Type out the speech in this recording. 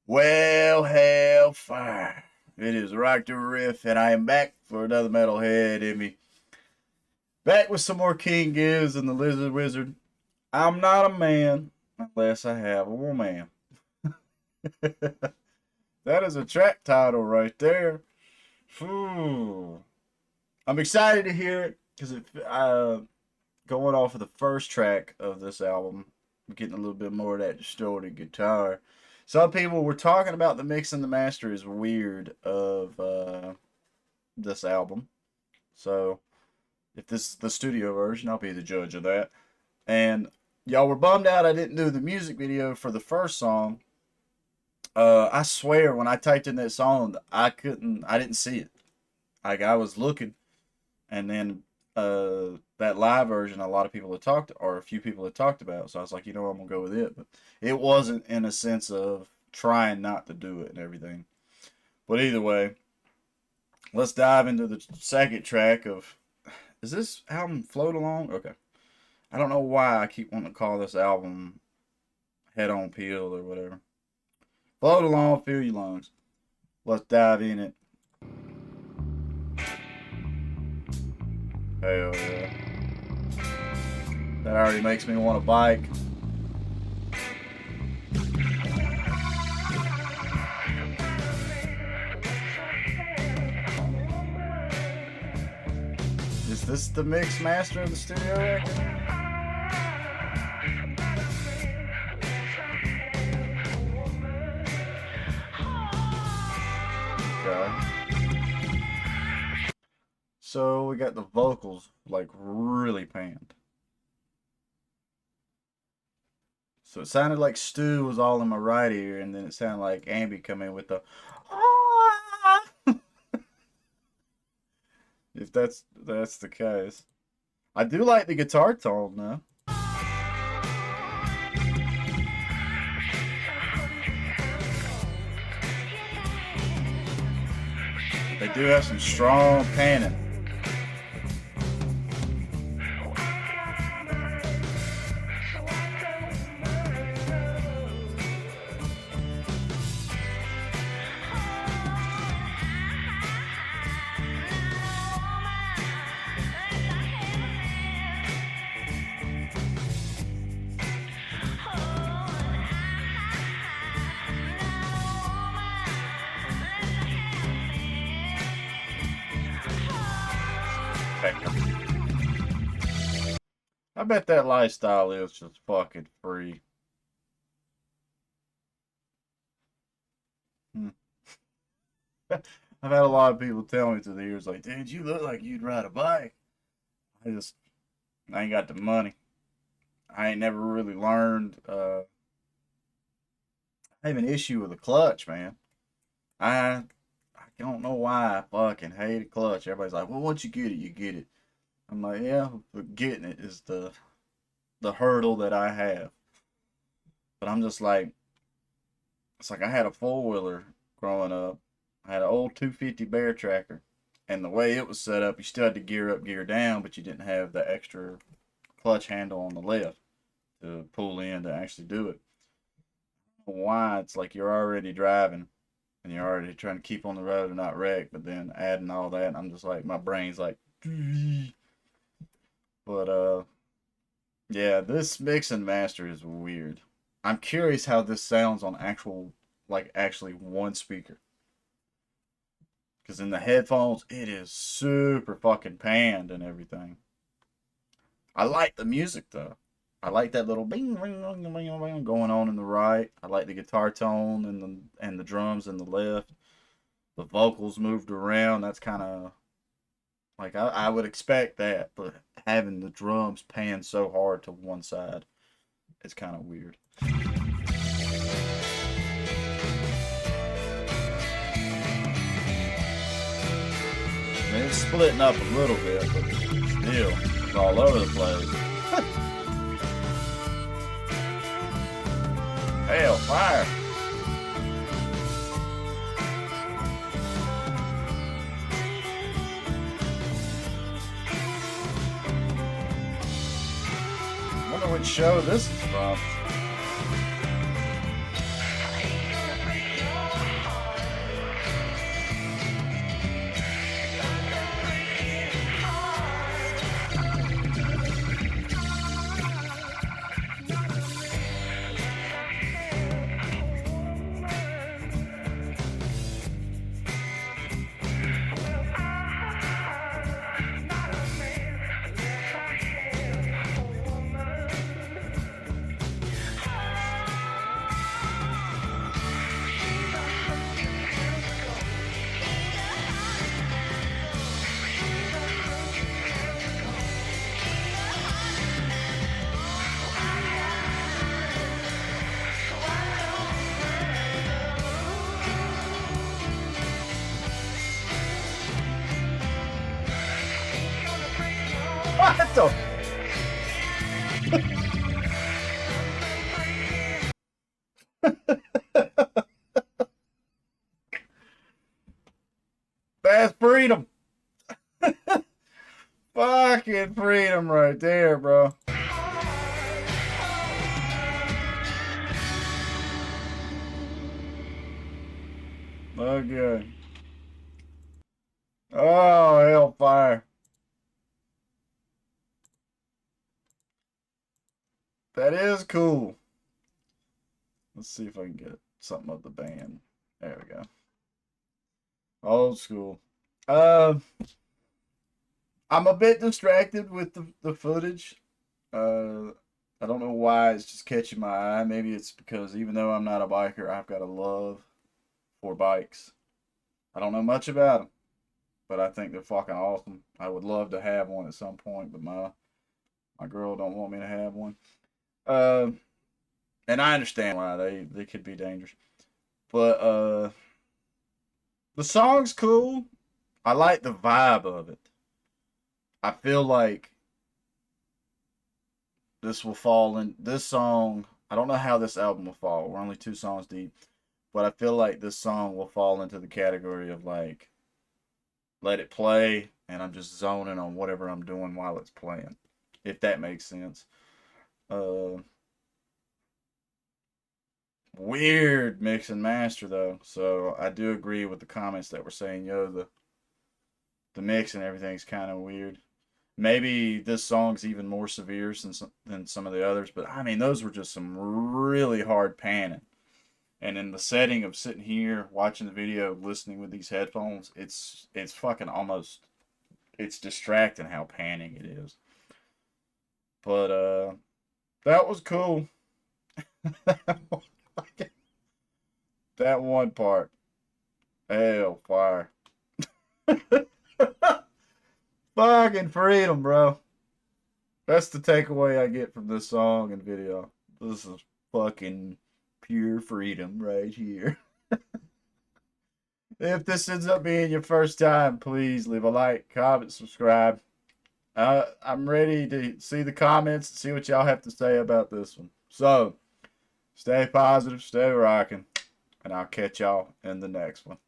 Well, hellfire. It is RockdaRiff, and I am back for another Metalhead Envy. Back with some more King Giz and the Lizard Wizard. I'm not a man unless I have a woman. That is a track title right there. Whew. I'm excited to hear it because going off of the first track of this album, I'm getting a little bit more of that distorted guitar. Some people were talking about the mix and the master is weird of this album. So if this is the studio version, I'll be the judge of that. And y'all were bummed out I didn't do the music video for the first song. I swear when I typed in that song, I didn't see it. Like I was looking, and then that live version, a lot of people had talked, or a few people had talked about. So I was like, I'm gonna go with it. But it wasn't in a sense of trying not to do it and everything. But either way, let's dive into the second track of. Is this album Float Along? Okay. I don't know why I keep wanting to call this album Head On Peeled or whatever. Float along, fill your lungs. Let's dive in it. Hell yeah. That already makes me want a bike. Is this the mix master of the studio record? Okay. So we got the vocals like really panned. So it sounded like Stu was all in my right ear, and then it sounded like Ambi come in with the if that's the case. I do like the guitar tone though. They do have some strong panning. I bet that lifestyle is just fucking free. I've had a lot of people tell me through the years, like, dude, you look like you'd ride a bike. I ain't got the money. I ain't never really learned. I have an issue with the clutch, man. I don't know why I fucking hate a clutch. Everybody's like, well, once you get it, you get it. I'm like, yeah, but getting it is the hurdle that I have. But I'm just like, it's like I had a four-wheeler growing up. I had an old 250 Bear Tracker. And the way it was set up, you still had to gear up, gear down, but you didn't have the extra clutch handle on the left to pull in to actually do it. I don't know why it's like you're already driving and you're already trying to keep on the road and not wreck, but then adding all that, I'm just like, my brain's like, but yeah, this mix and master is weird. I'm curious how this sounds on actually one speaker. Because in the headphones, it is super fucking panned and everything. I like the music though. I like that little bing, bing, bing, bing, bing going on in the right. I like the guitar tone and the drums in the left. The vocals moved around. That's kind of like I would expect that, but having the drums pan so hard to one side, it's kind of weird. I mean, it's splitting up a little bit, but still, it's all over the place. Hell, fire! I wonder which show this is from. the? That's freedom. Fucking freedom right there, bro. Okay. Oh, hellfire. That is cool. Let's see if I can get something of the band. There we go. Old school. Uh, I'm a bit distracted with the footage. Uh, I don't know why it's just catching my eye. Maybe it's because even though I'm not a biker, I've got a love for bikes. I don't know much about them, but I think they're fucking awesome. I would love to have one at some point, but my girl don't want me to have one. Uh, and I understand why they could be dangerous, but the song's cool. I like the vibe of it. I feel like this song. I don't know how this album will fall. We're only 2 songs deep, but I feel like this song will fall into the category of like let it play and I'm just zoning on whatever I'm doing while it's playing, if that makes sense. Uh, Weird mix and master though, so I do agree with the comments that were saying, yo, the mix and everything's kind of weird. Maybe this song's even more severe than some of the others, but I mean, those were just some really hard panning. And in the setting of sitting here watching the video, listening with these headphones, it's fucking almost it's distracting how panning it is. But that was cool. That one part, hell fire, fucking freedom, bro. That's the takeaway I get from this song and video. This is fucking pure freedom right here. If this ends up being your first time, please leave a like, comment, subscribe. I'm ready to see the comments and see what y'all have to say about this one. So, stay positive, stay rocking, and I'll catch y'all in the next one.